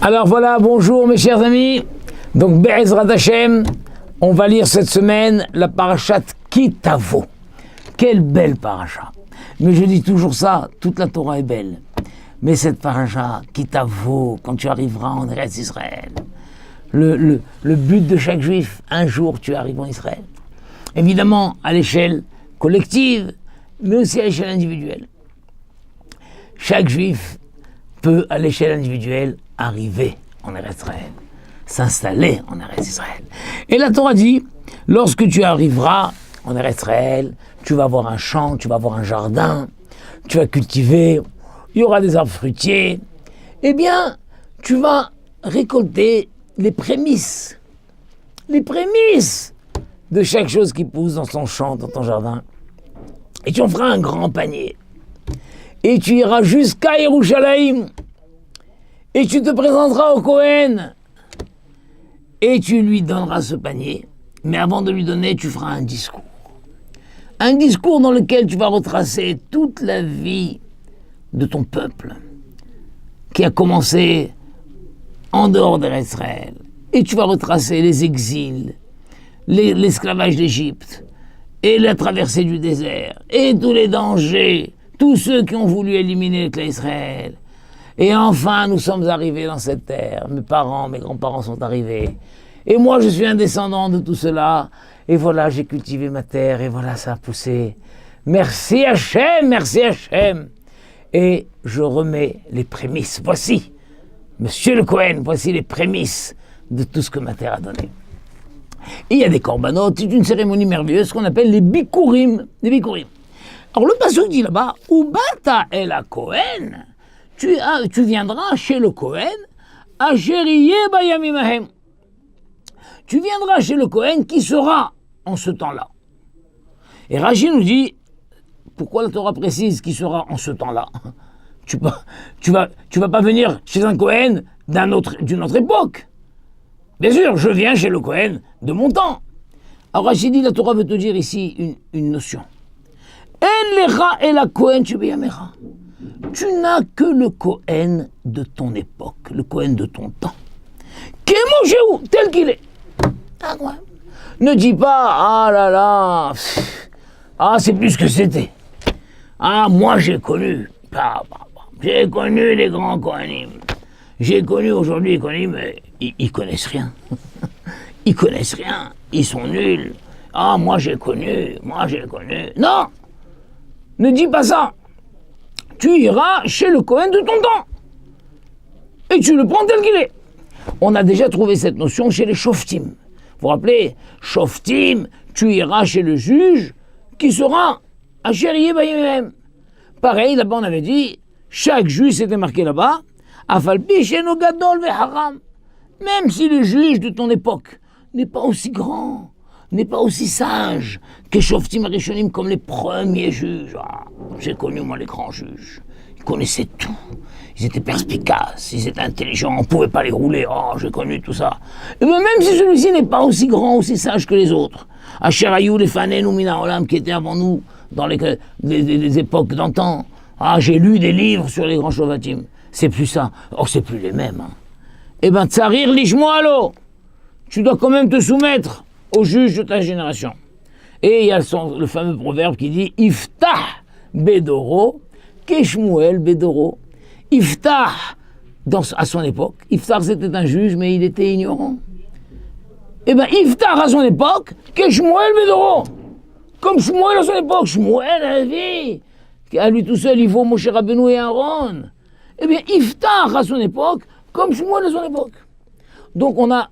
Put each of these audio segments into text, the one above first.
Alors voilà, bonjour mes chers amis. Donc Be'ezrat Hashem, on va lire cette semaine la parashat Ki Tavo. Quelle belle paracha. Mais je dis toujours ça, toute la Torah est belle. Mais cette paracha Ki Tavo, quand tu arriveras en Eretz Israël, le but de chaque juif, un jour tu arrives en Israël. Évidemment à l'échelle collective, mais aussi à l'échelle individuelle. Chaque juif peut, à l'échelle individuelle, arriver en Eretz Israël, s'installer en Eretz Israël. Et la Torah dit, lorsque tu arriveras en Eretz Israël, tu vas avoir un champ, tu vas avoir un jardin, tu vas cultiver, il y aura des arbres fruitiers, eh bien, tu vas récolter les prémices de chaque chose qui pousse dans ton champ, dans ton jardin. Et tu en feras un grand panier. Et tu iras jusqu'à Yerushalayim. Et tu te présenteras au Kohen. Et tu lui donneras ce panier. Mais avant de lui donner, tu feras un discours. Un discours dans lequel tu vas retracer toute la vie de ton peuple, qui a commencé en dehors d'Israël. Et tu vas retracer les exils, l'esclavage d'Égypte, et la traversée du désert, et tous les dangers, tous ceux qui ont voulu éliminer le clan Israël. Et enfin, nous sommes arrivés dans cette terre. Mes parents, mes grands-parents sont arrivés. Et moi, je suis un descendant de tout cela. Et voilà, j'ai cultivé ma terre, et voilà, ça a poussé. Merci Hachem, merci Hachem. Et je remets les prémices. Voici, Monsieur le Kohen, voici les prémices de tout ce que ma terre a donné. Et il y a des corbanotes, c'est une cérémonie merveilleuse qu'on appelle les bikurim. Les bikurim. Alors le pasuk dit là-bas, Ubata el Kohen, tu viendras chez le Kohen, Asheriye bayamimahem. Tu viendras chez le Kohen qui sera en ce temps-là. Et Rashi nous dit, pourquoi la Torah précise qui sera en ce temps-là? Tu vas pas venir chez un Kohen d'une autre époque. Bien sûr, je viens chez le Kohen de mon temps. Alors Rashi dit, la Torah veut te dire ici une notion. En lecha el Kohen shebeyamera. Tu n'as que le Kohen de ton époque, le Kohen de ton temps. Kemoshehu, tel qu'il est. Ah, ouais. Ne dis pas, ah là là, c'est plus que c'était. Ah, moi j'ai connu les grands Kohanim. J'ai connu aujourd'hui les Kohanim, mais ils connaissent rien. Ils connaissent rien, ils sont nuls. Ah, moi j'ai connu. Non, ne dis pas ça. Tu iras chez le Kohen de ton temps. Et tu le prends tel qu'il est. On a déjà trouvé cette notion chez les Shoftim. Vous vous rappelez, Shoftim, tu iras chez le juge qui sera Asheriye bayamimahem. Pareil, là-bas on avait dit, chaque juge, c'était marqué là-bas, Afalpi sheno gadol veharam. Même si le juge de ton époque n'est pas aussi grand, n'est pas aussi sage que Shoftim Arishonim comme les premiers juges. Ah, j'ai connu moi les grands juges. Ils connaissaient tout. Ils étaient perspicaces, ils étaient intelligents, on ne pouvait pas les rouler. Oh, j'ai connu tout ça. Et bien, même si celui-ci n'est pas aussi grand, aussi sage que les autres, Asher Hayou Lefanenu Mina Olam, qui étaient avant nous dans les époques d'antan. Ah, j'ai lu des livres sur les grands Shovatim. C'est plus ça. Oh, c'est plus les mêmes. Hein. Eh bien, Tsarir Lishmoalo, tu dois quand même te soumettre au juge de ta génération. Et il y a le fameux proverbe qui dit Iftah Bedoro, Keshmuel Bedoro. Iftah, à son époque, Iftah c'était un juge, mais il était ignorant. Eh bien, Iftah à son époque, Keshmuel Bedoro. Comme Shmuel à son époque, Shmuel à la vie, à lui tout seul, il faut Moshe Rabbeinu et Aaron. Eh bien, Iftah à son époque, comme Shmuel à son époque. Donc on a,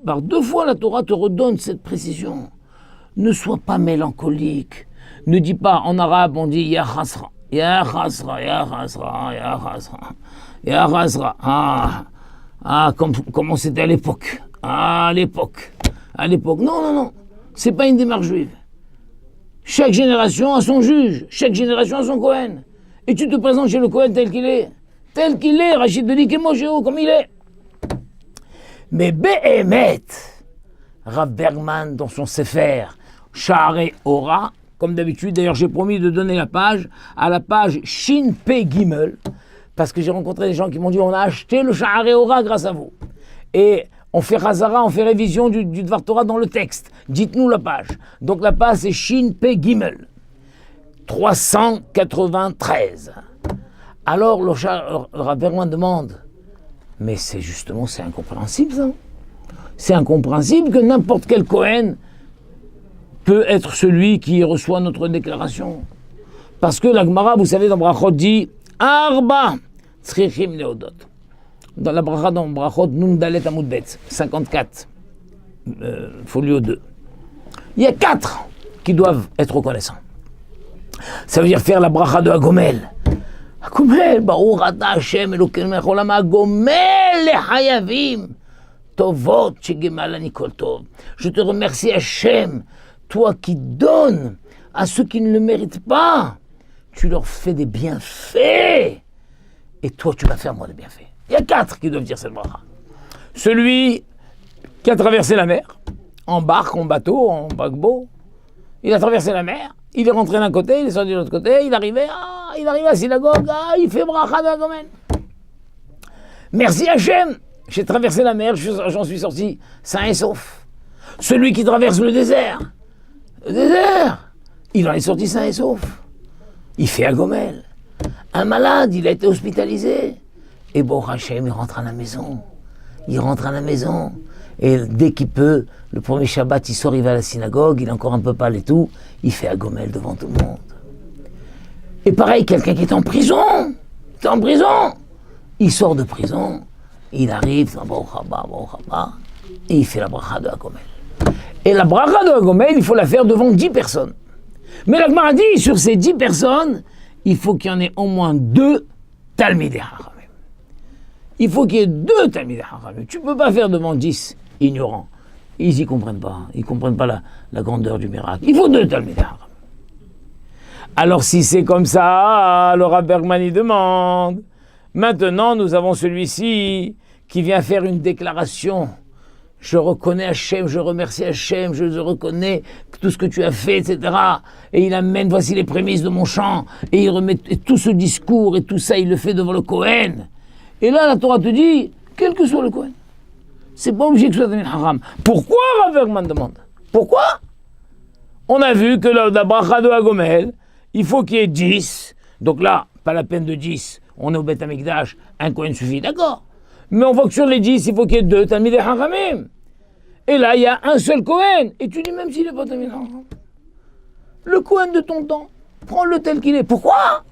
par deux fois la Torah te redonne cette précision. Ne sois pas mélancolique. Ne dis pas, en arabe on dit Ya Chasra. Ya Chasra, Ya Chasra, Ya Chasra. Ya Chasra. Comment c'était à l'époque. À l'époque. Non. C'est pas une démarche juive. Chaque génération a son juge. Chaque génération a son Kohen. Et tu te présentes chez le Kohen tel qu'il est. Tel qu'il est, Rachid te dit Kemoshehu, comme il est. Mais Behemet, Rav Bergman, dans son Sefer, Sha'arei Ora, comme d'habitude, d'ailleurs j'ai promis de donner la page, à la page Shin Pe Gimel, parce que j'ai rencontré des gens qui m'ont dit on a acheté le Sha'arei Ora grâce à vous. Et on fait Hazara, on fait révision du Dvar Torah dans le texte. Dites-nous la page. Donc la page c'est Shin Pe Gimel 393. Alors le Rav Bergman demande, mais c'est incompréhensible ça. C'est incompréhensible que n'importe quel Kohen peut être celui qui reçoit notre déclaration. Parce que la Gemara, vous savez, dans Brachot dit Arba Tzrichim Leodot. Dans la Bracha, dans Brachot, Nun Dalet Amud Bet, 54, folio 2. Il y a 4 qui doivent être reconnaissants. Ça veut dire faire la Bracha de Hagomel. Hagomel, Baruch Ata Hashem Elokeinu melech haolam, Hagomel lehayavim. Tovot shegemalani kol tov. Je te remercie Hashem, toi qui donnes à ceux qui ne le méritent pas. Tu leur fais des bienfaits. Et toi, tu vas faire moi des bienfaits. Il y a 4 qui doivent dire cette bracha. Celui qui a traversé la mer, en barque, en bateau, en paquebot. Il a traversé la mer, il est rentré d'un côté, il est sorti de l'autre côté, il arrivait à la synagogue, il fait bracha de Hagomel. Merci Hachem, j'ai traversé la mer, j'en suis sorti sain et sauf. Celui qui traverse le désert, il en est sorti sain et sauf. Il fait Hagomel. Un malade, il a été hospitalisé. Et bon, Hachem, il rentre à la maison. Et dès qu'il peut, le premier Shabbat, il sort, il va à la synagogue, il est encore un peu pâle et tout. Il fait Hagomel devant tout le monde. Et pareil, quelqu'un qui est en prison. Il sort de prison. Il arrive, et il fait la bracha de Hagomel. Et la bracha de Hagomel, il faut la faire devant 10 personnes. Mais la Gemara dit, sur ces 10 personnes, il faut qu'il y en ait au moins 2 Talmidei Chachamim. Il faut qu'il y ait 2 Talmidei Chachamim. Tu ne peux pas faire devant 10 ignorants. Ils n'y comprennent pas. Ils ne comprennent pas la grandeur du miracle. Il faut 2 Talmidei Chachamim. Alors si c'est comme ça, le Rav Bergman il demande. Maintenant, nous avons celui-ci qui vient faire une déclaration. Je reconnais Hachem, je remercie Hachem, je reconnais tout ce que tu as fait, etc. Et il amène, voici les prémices de mon chant. Et il remet tout ce discours et tout ça, il le fait devant le Kohen. Et là, la Torah te dit, quel que soit le Kohen, c'est pas obligé que ce soit un haram. Pourquoi Rav Bergman demande? Pourquoi? On a vu que la bracha de Hagomel, il faut qu'il y ait 10. Donc là, pas la peine de 10. On est au Beth Amikdash, un Kohen suffit, d'accord. Mais on voit que sur les 10, il faut qu'il y ait 2 Talmidei Chachamim. Et là, il y a un seul Kohen. Et tu dis, même s'il n'est pas Talmidei Chachamim, le Kohen de ton temps, prends-le tel qu'il est. Pourquoi?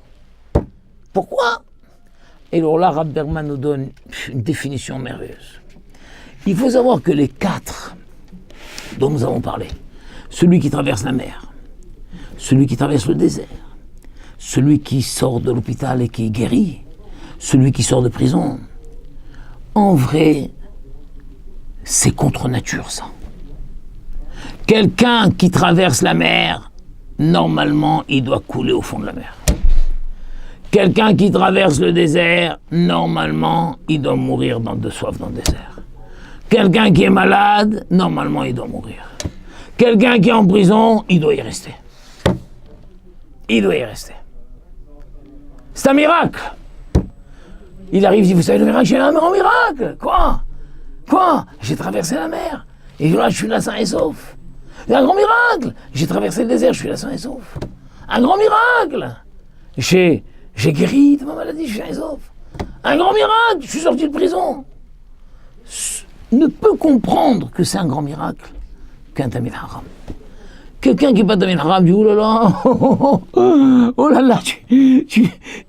Et alors là, Rav Bergman nous donne une définition merveilleuse. Il faut savoir que les 4 dont nous avons parlé, celui qui traverse la mer, celui qui traverse le désert, celui qui sort de l'hôpital et qui est guéri, celui qui sort de prison, en vrai, c'est contre nature, ça. Quelqu'un qui traverse la mer, normalement, il doit couler au fond de la mer. Quelqu'un qui traverse le désert, normalement, il doit mourir de soif dans le désert. Quelqu'un qui est malade, normalement, il doit mourir. Quelqu'un qui est en prison, il doit y rester. C'est un miracle. Il arrive, il dit, vous savez le miracle, j'ai un grand miracle. Quoi? J'ai traversé la mer. Et là, je suis là sain et sauf. C'est un grand miracle. J'ai traversé le désert, je suis là sain et sauf. Un grand miracle. J'ai guéri de ma maladie, je suis sain et sauf. Un grand miracle, je suis sorti de prison. Ne peut comprendre que c'est un grand miracle qu'un Talmidei Chacham. Quelqu'un qui n'est pas Talmidei Chacham dit, oh là là,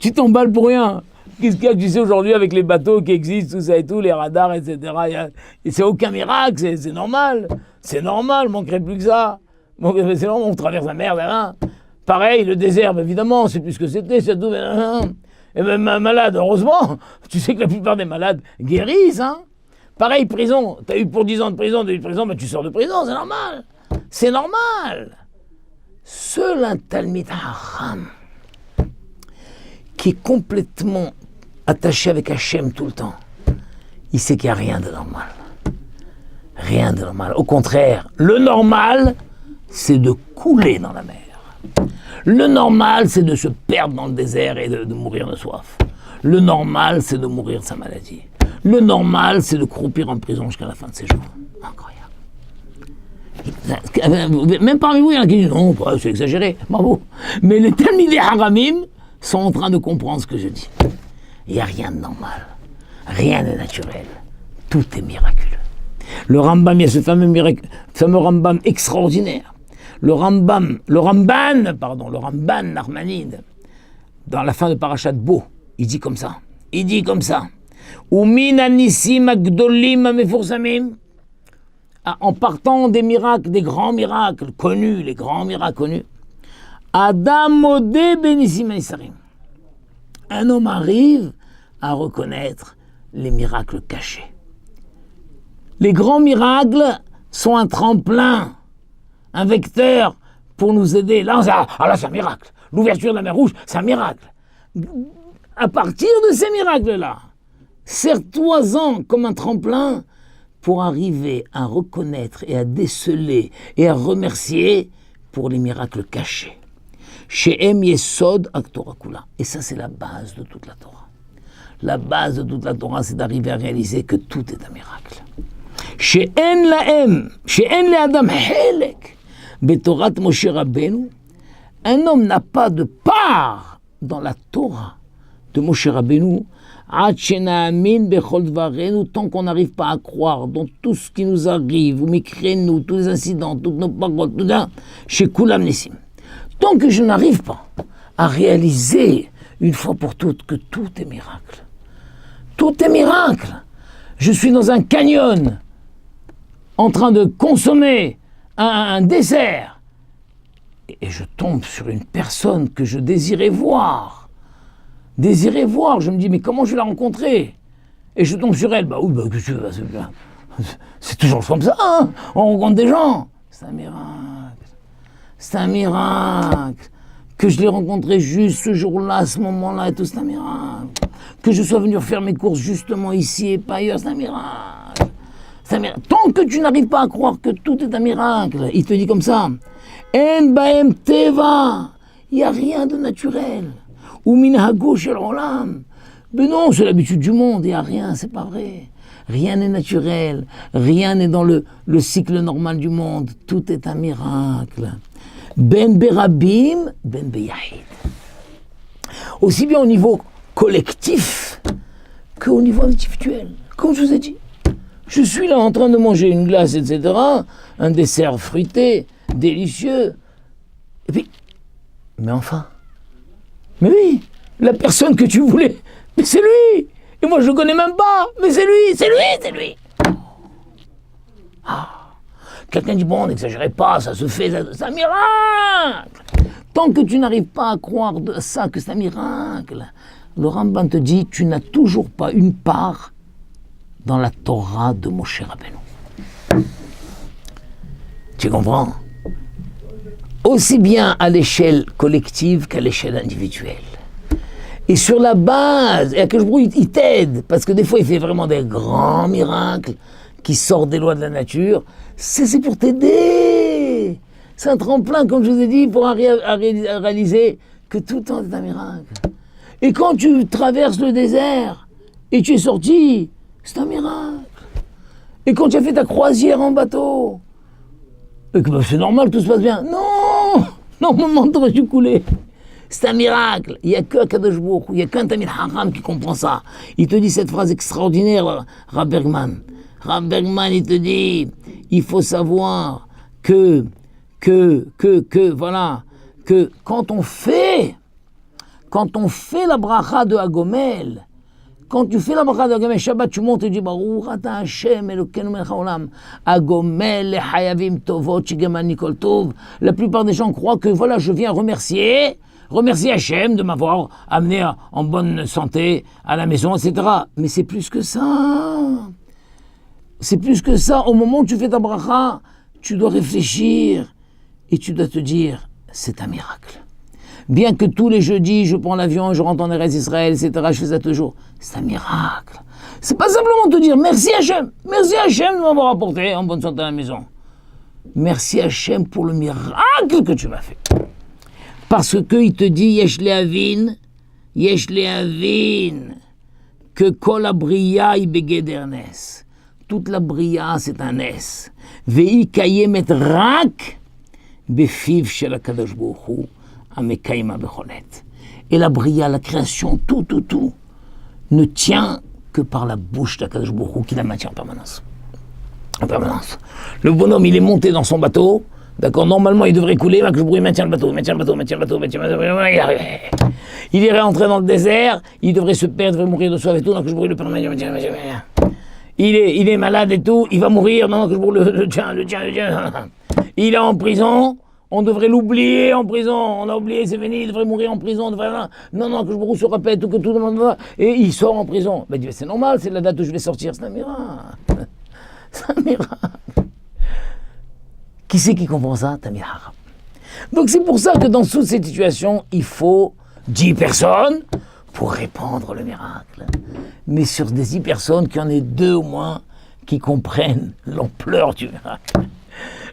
tu t'emballes pour rien. Qu'est-ce qu'il y a, tu sais, aujourd'hui, avec les bateaux qui existent, tout ça et tout, les radars, etc. C'est aucun miracle, c'est normal. C'est normal, manquerait plus que ça. C'est normal, on traverse la mer, hein. Pareil, le désert, évidemment, c'est plus ce que c'était, c'est tout. Et même malade, heureusement, tu sais que la plupart des malades guérissent, hein. Pareil, prison, t'as eu pour 10 ans de prison, tu sors de prison, c'est normal. C'est normal. Seul un Talmidei Chacham qui est complètement attaché avec Hachem tout le temps, il sait qu'il n'y a rien de normal. Rien de normal. Au contraire, le normal, c'est de couler dans la mer. Le normal, c'est de se perdre dans le désert et de mourir de soif. Le normal, c'est de mourir de sa maladie. Le normal, c'est de croupir en prison jusqu'à la fin de ses jours. Incroyable. Même parmi vous, il y en a qui disent non, c'est exagéré, bravo. Mais les Talmidei Haramim sont en train de comprendre ce que je dis. Il n'y a rien de normal, rien de naturel, tout est miraculeux. Le Rambam, il y a ce fameux Rambam extraordinaire. Le Ramban Nachmanide, dans la fin de Parashat Bo, il dit comme ça. Umin anissim agdolim amefursamim. En partant des miracles, des grands miracles connus, les grands miracles connus, Adam modé benissim anisarim. Un homme arrive à reconnaître les miracles cachés. Les grands miracles sont un tremplin, un vecteur pour nous aider. Là, c'est un miracle. L'ouverture de la mer Rouge, c'est un miracle. À partir de ces miracles-là, sers-toi-en comme un tremplin pour arriver à reconnaître et à déceler et à remercier pour les miracles cachés. She'em yesod Torah kula. Et ça, c'est la base de toute la Torah. La base de toute la Torah, c'est d'arriver à réaliser que tout est un miracle. She'en le'adam helek betorat Moshe Rabbeinu. Un homme n'a pas de part dans la Torah de Moshe Rabbeinu tant qu'on n'arrive pas à croire dans tout ce qui nous arrive, ou nous tous les incidents, toutes nos paroles, tout ça, chez Kulam Nissim. Tant que je n'arrive pas à réaliser une fois pour toutes que tout est miracle. Tout est miracle. Je suis dans un canyon en train de consommer un dessert et je tombe sur une personne que je désirais voir. Je me dis, mais comment je vais la rencontrer? Et je tombe sur elle. C'est toujours comme ça, hein, on rencontre des gens. C'est un miracle. Que je l'ai rencontré juste ce jour-là, à ce moment-là, et tout, c'est un miracle. Que je sois venu faire mes courses justement ici et pas ailleurs, c'est un miracle. Tant que tu n'arrives pas à croire que tout est un miracle, il te dit comme ça, En baem teva, il n'y a rien de naturel. Ou minhago shel olam. Mais non, c'est l'habitude du monde, il n'y a rien, c'est pas vrai. Rien n'est naturel, rien n'est dans le cycle normal du monde, tout est un miracle. Ben berabim, ben beyahid. Aussi bien au niveau collectif qu'au niveau individuel. Comme je vous ai dit, je suis là en train de manger une glace, etc., un dessert fruité, délicieux. Et puis, mais enfin, mais oui, la personne que tu voulais, mais c'est lui. Et moi, je ne le connais même pas, mais c'est lui. Quelqu'un dit, bon, n'exagérez pas, ça se fait, c'est un miracle. Tant que tu n'arrives pas à croire de ça, que c'est un miracle, le Rambam te dit, tu n'as toujours pas une part dans la Torah de Moshe Rabbeinu. Tu comprends? Aussi bien à l'échelle collective qu'à l'échelle individuelle. Et sur la base, et il t'aide, parce que des fois il fait vraiment des grands miracles qui sortent des lois de la nature, c'est pour t'aider. C'est un tremplin, comme je vous ai dit, pour réaliser que tout le temps est un miracle. Et quand tu traverses le désert et tu es sorti, c'est un miracle. Et quand tu as fait ta croisière en bateau, et que c'est normal, tout se passe bien. Non, normalement, t'aurais dû couler. C'est un miracle. Il n'y a que Kadosh Baruch Hu, il n'y a qu'un Talmid Chacham qui comprend ça. Il te dit cette phrase extraordinaire, Rav Bergman. Rav Bergman, il te dit, il faut savoir que quand on fait la bracha de Hagomel, quand tu fais la bracha de Hagomel, Shabbat, tu montes et tu dis, Baruch ata Hashem Elokeinu melech haolam, Hagomel lechayavim tovot shigemani kol tov. La plupart des gens croient que voilà, je viens remercier Hashem de m'avoir amené en bonne santé à la maison, etc. Mais c'est plus que ça. C'est plus que ça. Au moment où tu fais ta bracha, tu dois réfléchir et tu dois te dire, c'est un miracle. Bien que tous les jeudis, je prends l'avion, je rentre en Eretz Israël, etc., je fais ça toujours. C'est un miracle. C'est pas simplement te dire merci Hachem de m'avoir apporté en bonne santé à la maison. Merci Hachem pour le miracle que tu m'as fait. Parce qu'il te dit, Yesh lehavin, Yesh le'avin que kol habria hi begeder nes. Toute la bria, c'est un nes. Ve'i kayemet rak befiv shel hakadosh baruch hu amekayma becholet. Et la bria, la création, tout, ne tient que par la bouche d'Akadosh Baruch Hu qui la maintient en permanence. En permanence. Le bonhomme, il est monté dans son bateau, d'accord, normalement il devrait couler, Akadosh Baruch Hu maintient le bateau. Il irait entrer dans le désert, il devrait se perdre, il devrait mourir de soif et tout, Akadosh Baruch Hu le permet. Il est malade et tout, il va mourir, non, Akadosh Baruch Hu le tient. Il est en prison. On devrait l'oublier en prison, on a oublié, c'est fini, il devrait mourir en prison, non, que je se répète, que tout le monde va, et il sort en prison. Ben, c'est normal, c'est la date où je vais sortir, c'est un miracle. C'est un miracle. Qui c'est qui comprend ça? Tamid Haram. Donc c'est pour ça que dans toutes ces situations, il faut 10 personnes pour répandre le miracle. Mais sur des 10 personnes, qu'il y en ait 2 au moins qui comprennent l'ampleur du miracle.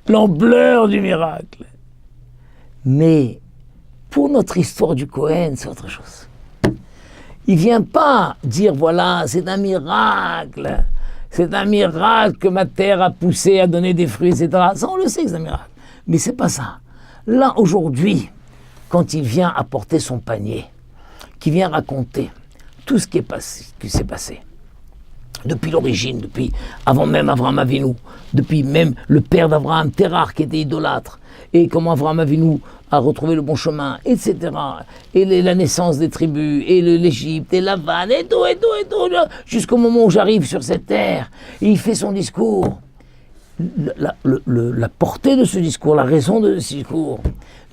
L'ampleur du miracle. Mais pour notre histoire du Cohen, c'est autre chose. Il ne vient pas dire, voilà, c'est un miracle que ma terre a poussé, a donné des fruits, etc. Ça, on le sait que c'est un miracle. Mais c'est pas ça. Là, aujourd'hui, quand il vient apporter son panier, qui vient raconter tout ce qui s'est passé, depuis l'origine, depuis avant même Avraham Avinu, depuis même le père d'Avraham, Terach, qui était idolâtre, et comment Avraham Avinu a retrouvé le bon chemin, etc. Et la naissance des tribus, et l'Égypte, et la vanne, et tout, jusqu'au moment où j'arrive sur cette terre, et il fait son discours. La portée de ce discours, la raison de ce discours,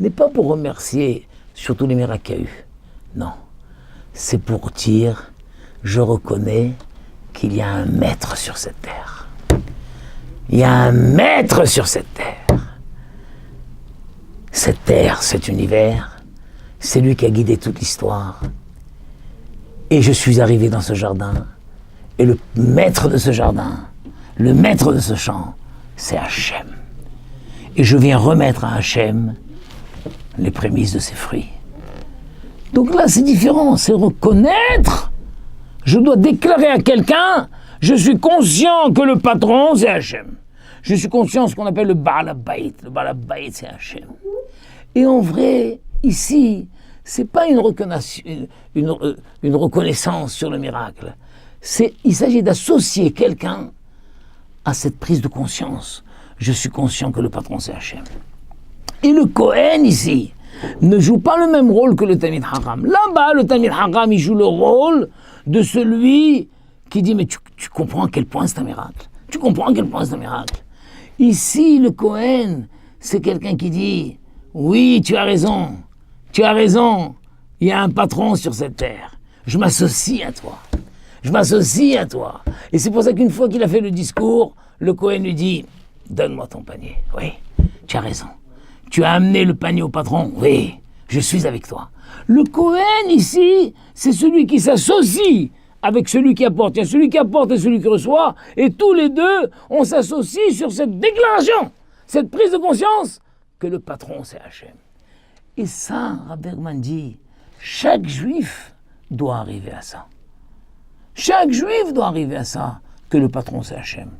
n'est pas pour remercier sur tous les miracles qu'il y a eu. Non. C'est pour dire, je reconnais qu'il y a un maître sur cette terre. Il y a un maître sur cette terre. Cette terre, cet univers, c'est lui qui a guidé toute l'histoire. Et je suis arrivé dans ce jardin. Et le maître de ce jardin, le maître de ce champ, c'est Hachem. Et je viens remettre à Hachem les prémices de ses fruits. Donc là, c'est différent, c'est reconnaître. Je dois déclarer à quelqu'un, je suis conscient que le patron, c'est Hachem. Je suis conscient de ce qu'on appelle le Baal HaBayit. Le Baal HaBayit, c'est Hachem. Et en vrai, ici, c'est pas une reconnaissance sur le miracle. Il s'agit d'associer quelqu'un à cette prise de conscience. Je suis conscient que le patron, c'est Hachem. Et le Kohen, ici, ne joue pas le même rôle que le Tamid Haram. Là-bas, le Tamid Haram, il joue le rôle de celui qui dit, mais tu comprends à quel point c'est un miracle. Tu comprends à quel point c'est un miracle. Ici, le Kohen, c'est quelqu'un qui dit, oui, tu as raison, il y a un patron sur cette terre. Je m'associe à toi. Et c'est pour ça qu'une fois qu'il a fait le discours, le Kohen lui dit, donne-moi ton panier. Oui, tu as raison. Tu as amené le panier au patron. Oui, je suis avec toi. Le Kohen ici, c'est celui qui s'associe avec celui qui apporte. Il y a celui qui apporte et celui qui reçoit. Et tous les deux, on s'associe sur cette déclaration, cette prise de conscience que le patron, c'est Hachem. Et ça, Rabbi Bergman dit, chaque juif doit arriver à ça. Chaque juif doit arriver à ça, que le patron, c'est Hachem.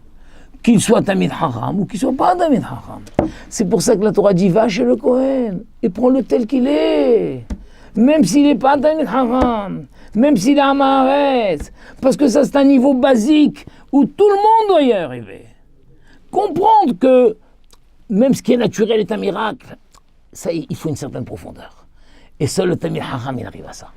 Qu'il soit Tamid Haram ou qu'il soit pas Tamid Haram. C'est pour ça que la Torah dit, va chez le Kohen et prends-le tel qu'il est. Même s'il n'est pas Tamid Haram, même s'il est Amaretz, parce que ça c'est un niveau basique où tout le monde doit y arriver. Comprendre que même ce qui est naturel est un miracle, ça, il faut une certaine profondeur. Et seul le Tamid Haram, il arrive à ça.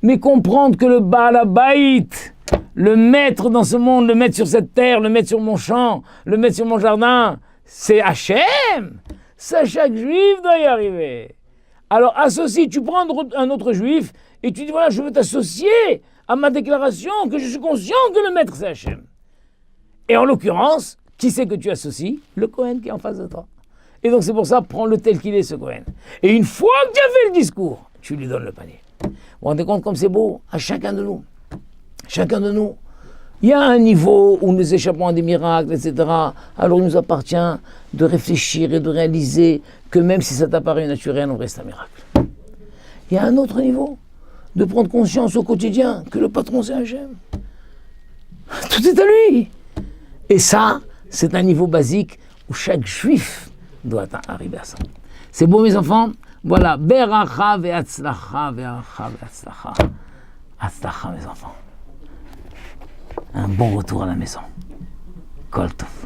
Mais comprendre que le Baal HaBayit, le maître dans ce monde, le maître sur cette terre, le maître sur mon champ, le maître sur mon jardin, c'est Hachem. Ça, chaque juif doit y arriver. Alors associe, tu prends un autre juif et tu dis, voilà, je veux t'associer à ma déclaration que je suis conscient que le maître, c'est Hachem. Et en l'occurrence, qui c'est que tu associes? Le Kohen qui est en face de toi. Et donc c'est pour ça, prends-le tel qu'il est, ce Kohen. Et une fois que tu as fait le discours, tu lui donnes le panier. Vous vous rendez compte comme c'est beau? À chacun de nous. Chacun de nous. Il y a un niveau où nous échappons à des miracles, etc. Alors il nous appartient de réfléchir et de réaliser que même si ça t'apparaît naturel, en vrai c'est un miracle. Il y a un autre niveau de prendre conscience au quotidien que le patron c'est Hachem. Tout est à lui. Et ça, c'est un niveau basique où chaque juif doit arriver à ça. C'est beau mes enfants. Voilà. Beracha ve'atzlacha, beracha ve'atzlacha. Atzlacha mes enfants. Un bon retour à la maison. Kol tov.